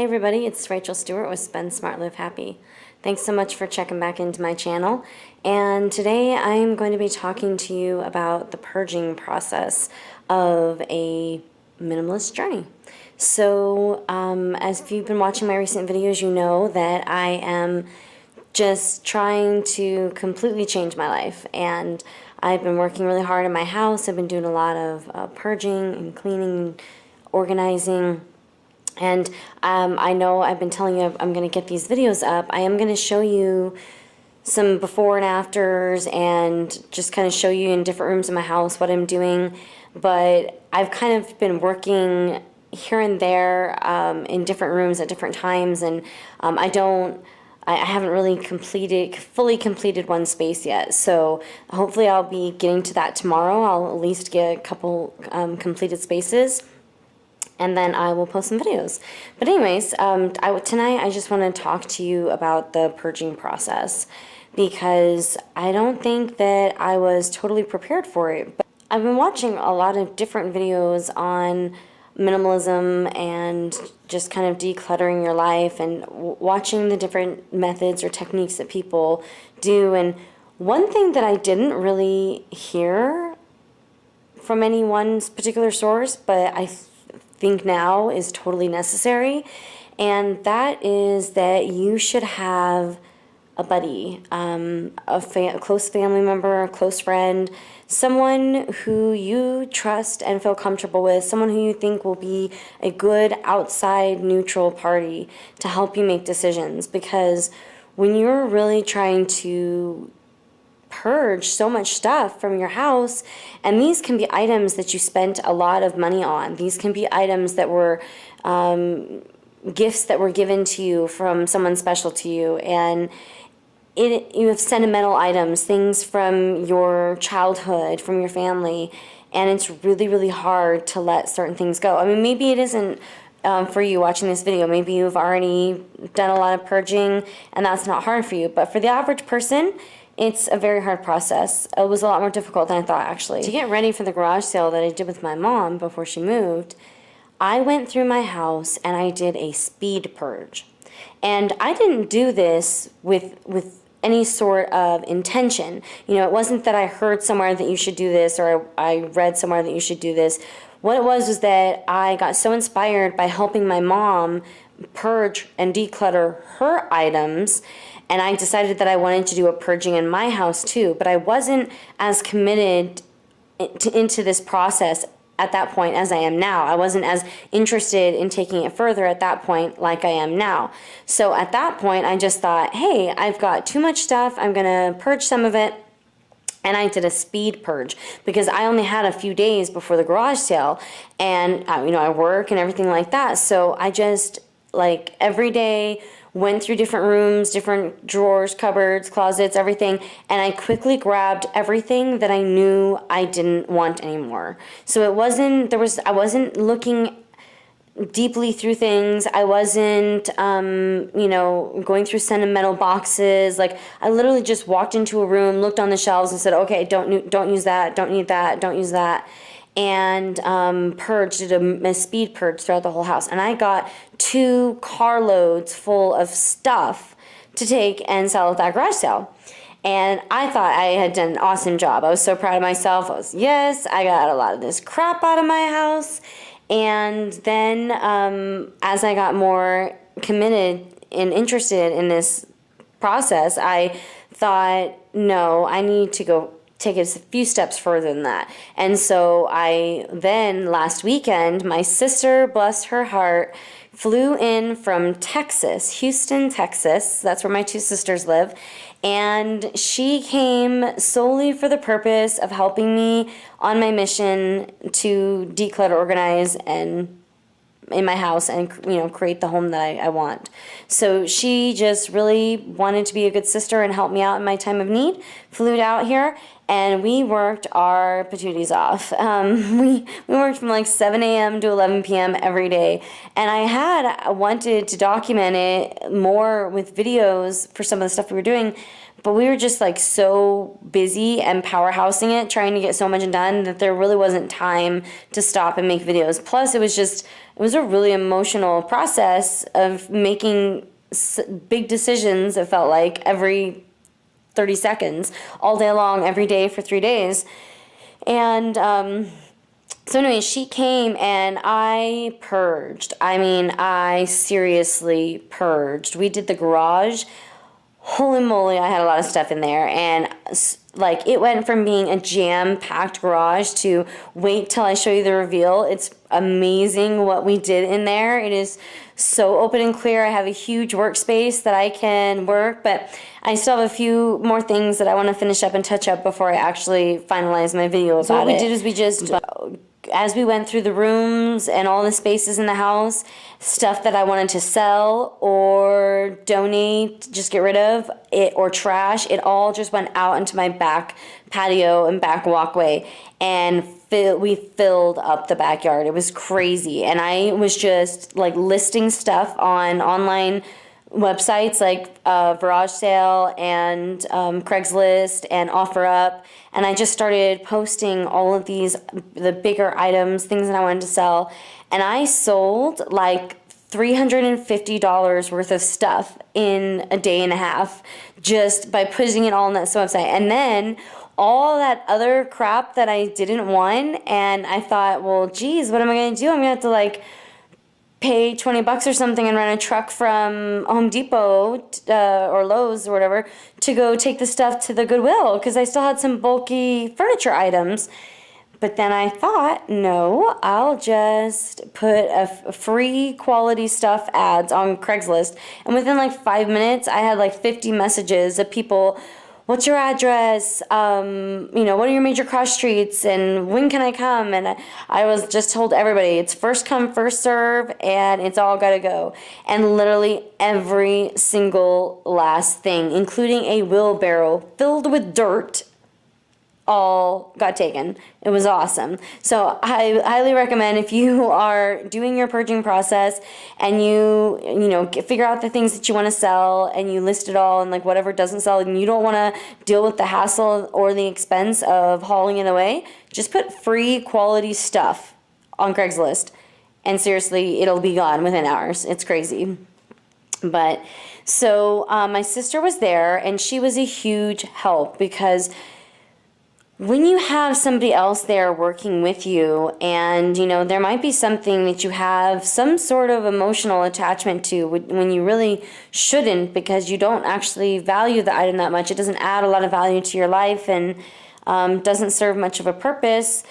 Hey everybody, it's Rachel Stewart with Spend Smart Live Happy. Thanks so much for checking back into my channel. And today I'm going to be talking to you about the purging process of a minimalist journey. So as if you've been watching my recent videos, you know that I am just trying to completely change my life. And I've been working really hard in my house. I've been doing a lot of purging and cleaning, organizing. And I know I've been telling you I'm going to get these videos up. I am going to show you some before and afters and just kind of show you in different rooms in my house what I'm doing. But I've kind of been working here and there in different rooms at different times, and I haven't really fully completed one space yet. So hopefully I'll be getting to that tomorrow. I'll at least get a couple completed spaces, and then I will post some videos. But anyways, tonight I just want to talk to you about the purging process, because I don't think that I was totally prepared for it. But I've been watching a lot of different videos on minimalism and just kind of decluttering your life, and watching the different methods or techniques that people do. And one thing that I didn't really hear from any one particular source, but I think now is totally necessary, and that is that you should have a buddy, a close family member, a close friend, someone who you trust and feel comfortable with, someone who you think will be a good outside neutral party to help you make decisions. Because when you're really trying to purge so much stuff from your house, and these can be items that you spent a lot of money on, these can be items that were gifts that were given to you from someone special to you, and you have sentimental items, things from your childhood, from your family, and it's really, really hard to let certain things go. I mean, maybe it isn't for you watching this video. Maybe you've already done a lot of purging and that's not hard for you, but for the average person, it's a very hard process. It was a lot more difficult than I thought, actually. To get ready for the garage sale that I did with my mom before she moved, I went through my house and I did a speed purge. And I didn't do this with any sort of intention. You know, it wasn't that I heard somewhere that you should do this, or I read somewhere that you should do this. What it was that I got so inspired by helping my mom purge and declutter her items, and I decided that I wanted to do a purging in my house too. But I wasn't as committed into this process at that point as I am now. I wasn't as interested in taking it further at that point like I am now. So at that point, I just thought, hey, I've got too much stuff. I'm going to purge some of it. And I did a speed purge because I only had a few days before the garage sale, and I work and everything like that. So I just, like, every day went through different rooms, different drawers, cupboards, closets, everything, and I quickly grabbed everything that I knew I didn't want anymore. So I wasn't looking deeply through things. I wasn't, going through sentimental boxes. Like, I literally just walked into a room, looked on the shelves, and said, okay, don't use that, don't need that, don't use that. And did a speed purge throughout the whole house. And I got 2 carloads full of stuff to take and sell at that garage sale. And I thought I had done an awesome job. I was so proud of myself. I got a lot of this crap out of my house. And then as I got more committed and interested in this process, I thought, no, I need to go take it a few steps further than that. And so last weekend, my sister, bless her heart, flew in from Texas, Houston, Texas. That's where my 2 sisters live. And she came solely for the purpose of helping me on my mission to declutter, organize, and in my house, and create the home that I want. So she just really wanted to be a good sister and help me out in my time of need. Flew out here, and we worked our patooties off. We worked from like 7 a.m. to 11 p.m. every day, and I wanted to document it more with videos for some of the stuff we were doing, but we were just like so busy and powerhousing it, trying to get so much done that there really wasn't time to stop and make videos. Plus, it was a really emotional process of making big decisions, it felt like, every 30 seconds, all day long, every day for 3 days. And so anyway, she came and I purged. I mean, I seriously purged. We did the garage. Holy moly, I had a lot of stuff in there. And like, it went from being a jam-packed garage to wait till I show you the reveal. It's amazing what we did in there. It is so open and clear. I have a huge workspace that I can work, but I still have a few more things that I want to finish up and touch up before I actually finalize my video about it. So what we did is we just, as we went through the rooms and all the spaces in the house, stuff that I wanted to sell or donate, just get rid of it, or trash, it all just went out into my back patio and back walkway, and we filled up the backyard. It was crazy. And I was just like listing stuff on online websites like Garage Sale and Craigslist and OfferUp, and I just started posting all of the bigger items, things that I wanted to sell, and I sold like $350 worth of stuff in a day and a half just by putting it all on that website. And then all that other crap that I didn't want, and I thought, well, geez, what am I going to do? I'm going to have to like pay $20 or something and rent a truck from Home Depot or Lowe's or whatever to go take the stuff to the Goodwill, because I still had some bulky furniture items. But then I thought, no, I'll just put a free quality stuff ads on Craigslist. And within like 5 minutes, I had like 50 messages of people, what's your address? What are your major cross streets? And when can I come? And I was just told everybody, it's first come, first serve, and it's all got to go. And literally every single last thing, including a wheelbarrow filled with dirt, all got taken. It was awesome. So I highly recommend, if you are doing your purging process and you figure out the things that you want to sell and you list it all, and like whatever doesn't sell and you don't want to deal with the hassle or the expense of hauling it away, just put free quality stuff on Craigslist, and seriously, it'll be gone within hours. It's crazy. But so my sister was there, and she was a huge help, because when you have somebody else there working with you, and there might be something that you have some sort of emotional attachment to when you really shouldn't, because you don't actually value the item that much, it doesn't add a lot of value to your life, and doesn't serve much of a purpose.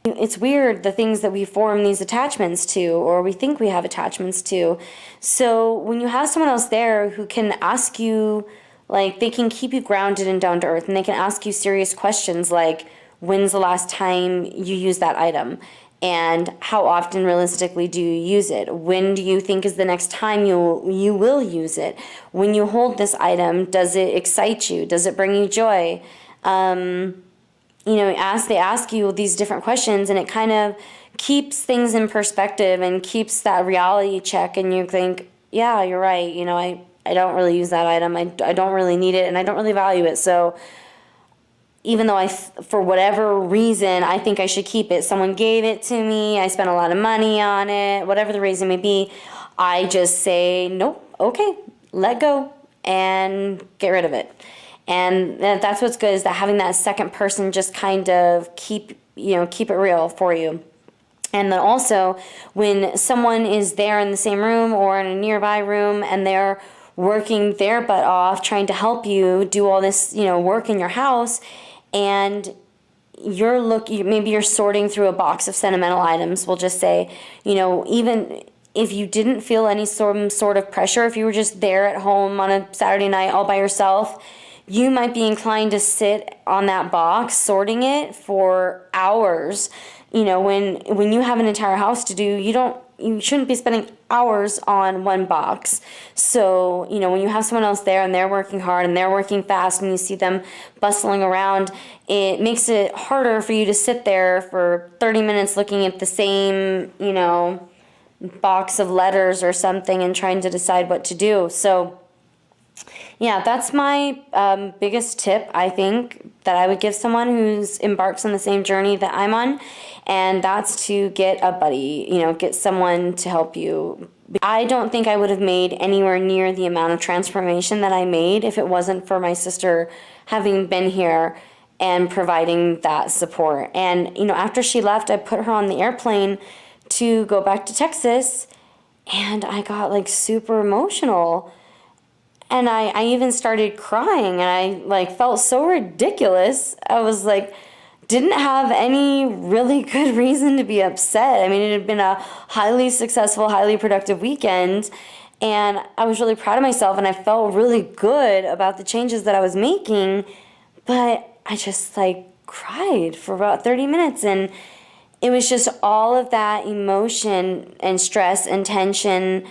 It's weird, the things that we form these attachments to, or we think we have attachments to. So when you have someone else there who can ask you, like, they can keep you grounded and down to earth, and they can ask you serious questions like, when's the last time you used that item? And how often realistically do you use it? When do you think is the next time you will use it? When you hold this item, does it excite you? Does it bring you joy? They ask you these different questions, and it kind of keeps things in perspective and keeps that reality check, and you think, yeah, you're right, I don't really use that item. I don't really need it, and I don't really value it. So even though for whatever reason, I think I should keep it, someone gave it to me, I spent a lot of money on it, whatever the reason may be, I just say, nope, okay, let go and get rid of it. And that's what's good, is that having that second person just kind of keep it real for you. And then also, when someone is there in the same room or in a nearby room, and they're working their butt off trying to help you do all this, work in your house, and maybe you're sorting through a box of sentimental items, we'll just say, even if you didn't feel any sort of pressure, if you were just there at home on a Saturday night all by yourself, you might be inclined to sit on that box sorting it for hours. When you have an entire house to do, you shouldn't be spending hours on one box. So, when you have someone else there and they're working hard and they're working fast, and you see them bustling around, it makes it harder for you to sit there for 30 minutes looking at the same, box of letters or something and trying to decide what to do. So Yeah, that's my biggest tip, I think, that I would give someone who's embarks on the same journey that I'm on, and that's to get a buddy, get someone to help you. I don't think I would have made anywhere near the amount of transformation that I made if it wasn't for my sister having been here and providing that support. And, after she left, I put her on the airplane to go back to Texas, and I got like super emotional. And I even started crying, and I like felt so ridiculous. I was like, didn't have any really good reason to be upset. I mean, it had been a highly successful, highly productive weekend, and I was really proud of myself, and I felt really good about the changes that I was making, but I just like cried for about 30 minutes, and it was just all of that emotion and stress and tension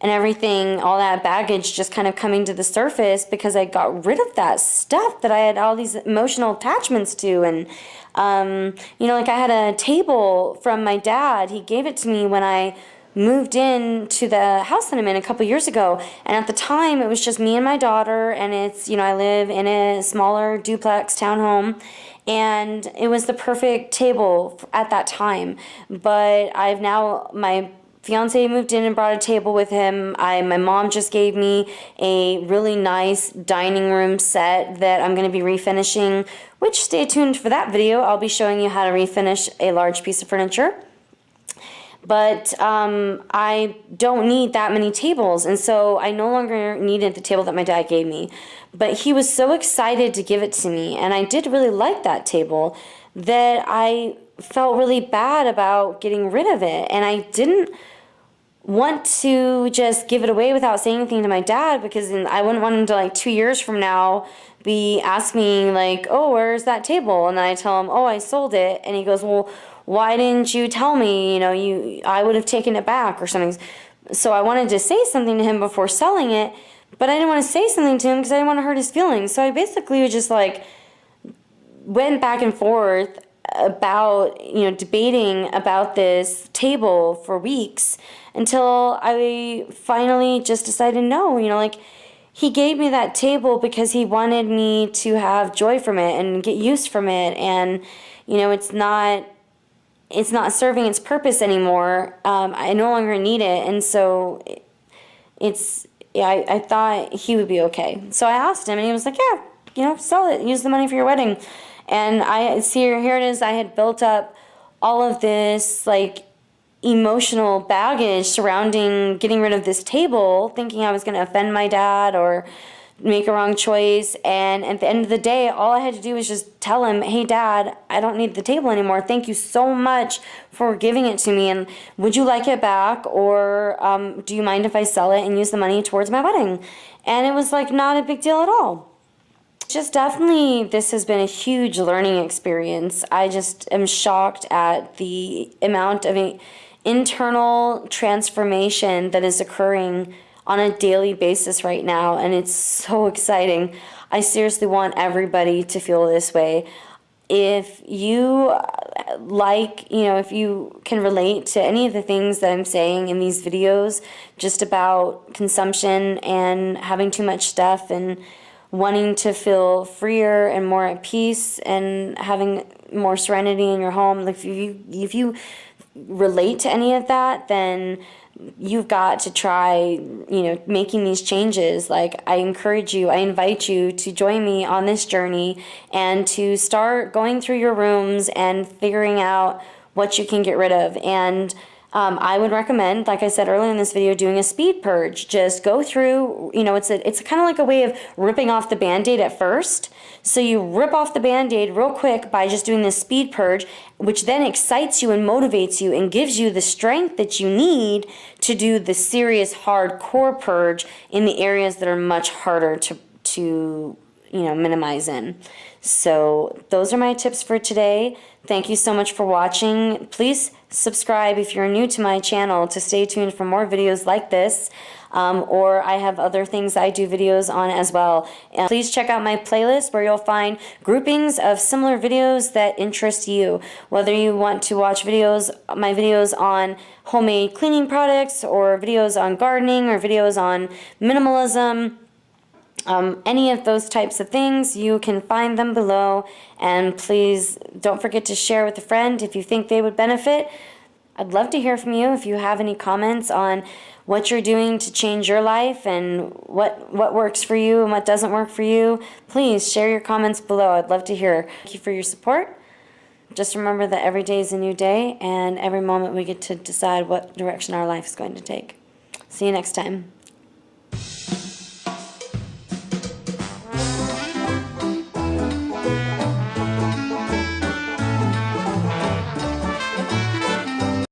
and everything, all that baggage just kind of coming to the surface because I got rid of that stuff that I had all these emotional attachments to. And, like I had a table from my dad. He gave it to me when I moved in to the house that I'm in a couple years ago. And at the time, it was just me and my daughter. And it's, I live in a smaller duplex townhome. And it was the perfect table at that time. But my fiance moved in and brought a table with him. My mom just gave me a really nice dining room set that I'm going to be refinishing, which stay tuned for that video. I'll be showing you how to refinish a large piece of furniture. But I don't need that many tables, and so I no longer needed the table that my dad gave me. But he was so excited to give it to me, and I did really like that table, that I felt really bad about getting rid of it. And I didn't want to just give it away without saying anything to my dad, because I wouldn't want him to, like, 2 years from now be asking me, like, oh, where's that table? And then I tell him, oh, I sold it. And he goes, well, why didn't you tell me? I would have taken it back or something. So I wanted to say something to him before selling it, but I didn't want to say something to him because I didn't want to hurt his feelings. So I basically was just like, went back and forth about, debating about this table for weeks until I finally just decided no, he gave me that table because he wanted me to have joy from it and get use from it. And, it's not serving its purpose anymore. I no longer need it. And so I thought he would be okay. So I asked him, and he was like, yeah, sell it, use the money for your wedding. And I see here it is. I had built up all of this like emotional baggage surrounding getting rid of this table, thinking I was going to offend my dad or make a wrong choice. And at the end of the day, all I had to do was just tell him, hey, Dad, I don't need the table anymore. Thank you so much for giving it to me. And would you like it back? Or do you mind if I sell it and use the money towards my wedding? And it was like not a big deal at all. Just definitely, this has been a huge learning experience. I just am shocked at the amount of internal transformation that is occurring on a daily basis right now, and it's so exciting. I seriously want everybody to feel this way. If you if you can relate to any of the things that I'm saying in these videos, just about consumption and having too much stuff and wanting to feel freer and more at peace and having more serenity in your home, if you relate to any of that, then you've got to try, making these changes. Like, I invite you to join me on this journey and to start going through your rooms and figuring out what you can get rid of. And I would recommend, like I said earlier in this video, doing a speed purge. Just go through, it's kind of like a way of ripping off the Band-Aid at first. So you rip off the Band-Aid real quick by just doing this speed purge, which then excites you and motivates you and gives you the strength that you need to do the serious hardcore purge in the areas that are much harder to minimize in. So those are my tips for today. Thank you so much for watching. Please subscribe if you're new to my channel to stay tuned for more videos like this. Or I have other things I do videos on as well. And please check out my playlist where you'll find groupings of similar videos that interest you. Whether you want to watch my videos on homemade cleaning products, or videos on gardening, or videos on minimalism, any of those types of things, you can find them below. And please don't forget to share with a friend if you think they would benefit. I'd love to hear from you if you have any comments on what you're doing to change your life and what works for you and what doesn't work for you. Please share your comments below. I'd love to hear. Thank you for your support. Just remember that every day is a new day, and every moment we get to decide what direction our life is going to take. See you next time.